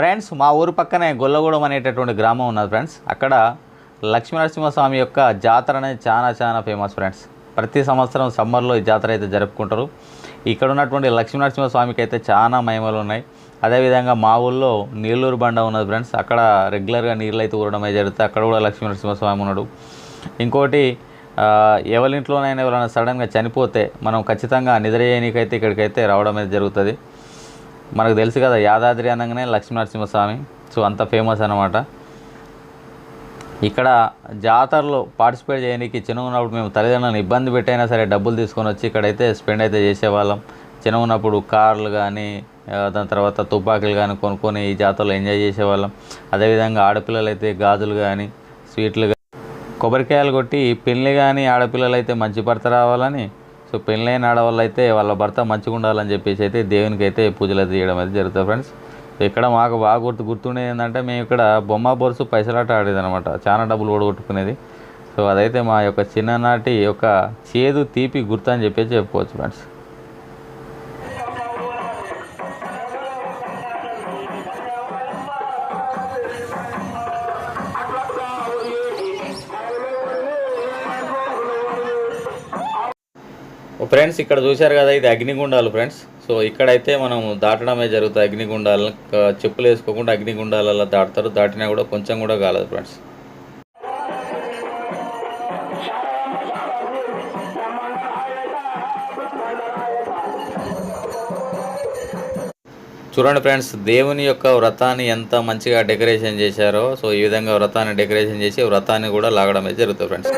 Friends మా ఊరు పక్కనే గొల్లగూడెం అనేటటువంటి గ్రామం ఉన్నది ఫ్రెండ్స్. అక్కడ లక్ష్మీనరసింహస్వామి యొక్క జాతర అనేది చాలా ఫేమస్ ఫ్రెండ్స్. ప్రతి సంవత్సరం సమ్మర్లో ఈ జాతర అయితే జరుపుకుంటారు. ఇక్కడ ఉన్నటువంటి లక్ష్మీనరసింహస్వామికి అయితే చాలా మహిమలు ఉన్నాయి. అదేవిధంగా మా ఊళ్ళో నీళ్ళూరు బండ ఉన్నది ఫ్రెండ్స్. అక్కడ రెగ్యులర్గా నీళ్ళు అయితే ఊరడం అయితే జరుగుతుంది. అక్కడ కూడా లక్ష్మీనరసింహస్వామి ఉన్నాడు. ఇంకోటి ఎవరింట్లోనైనా ఎవరైనా సడన్గా చనిపోతే మనం ఖచ్చితంగా నిద్ర చేయనీకైతే ఇక్కడికైతే రావడం అయితే జరుగుతుంది. మనకు తెలుసు కదా, యాదాద్రి అనగానే లక్ష్మీనరసింహస్వామి. సో అంత ఫేమస్ అనమాట. ఇక్కడ జాతరలో పార్టిసిపేట్ చేయడానికి చిన్న ఉన్నప్పుడు మేము తల్లిదండ్రులను ఇబ్బంది పెట్టైనా సరే డబ్బులు తీసుకొని వచ్చి ఇక్కడైతే స్పెండ్ అయితే చేసేవాళ్ళం. చిన్న ఉన్నప్పుడు కార్లు కానీ దాని తర్వాత తుపాకులు కానీ కొనుక్కొని ఈ జాతరలో ఎంజాయ్ చేసేవాళ్ళం. అదేవిధంగా ఆడపిల్లలు అయితే గాజులు కానీ స్వీట్లు కానీ కొబ్బరికాయలు కొట్టి పెళ్ళి కానీ ఆడపిల్లలు అయితే మంచి భర్త రావాలని, సో పెళ్ళైన ఆడవాళ్ళు అయితే వాళ్ళ భర్త మంచిగా ఉండాలని చెప్పేసి అయితే దేవునికి అయితే పూజలు అయితే చేయడం అయితే జరుగుతుంది ఫ్రెండ్స్. సో ఇక్కడ మాకు బాగా గుర్తుండేది ఏంటంటే మేము ఇక్కడ బొమ్మ బొరుసు పైసలాట ఆడేది అనమాట. చాలా డబ్బులు ఓడగొట్టుకునేది. సో అదైతే మా యొక్క చిన్ననాటి యొక్క చేదు తీపి గుర్తు అని చెప్పేసి చెప్పుకోవచ్చు ఫ్రెండ్స్. ఫ్రెండ్స్ ఇక్కడ చూశారు కదా, ఇది అగ్నిగుండాలు ఫ్రెండ్స్. సో ఇక్కడైతే మనం దాటడమే జరుగుతుంది. అగ్నిగుండాలు చెప్పులు వేసుకోకుండా అగ్నిగుండాలలో దాటుతారు. దాటినా కూడా కొంచెం కూడా కాలేదు ఫ్రెండ్స్. చూడండి ఫ్రెండ్స్, దేవుని యొక్క వ్రతాన్ని ఎంత మంచిగా డెకరేషన్ చేశారో. సో ఈ విధంగా వ్రతాన్ని డెకరేషన్ చేసి వ్రతాన్ని కూడా లాగడం అయితే జరుగుతుంది ఫ్రెండ్స్.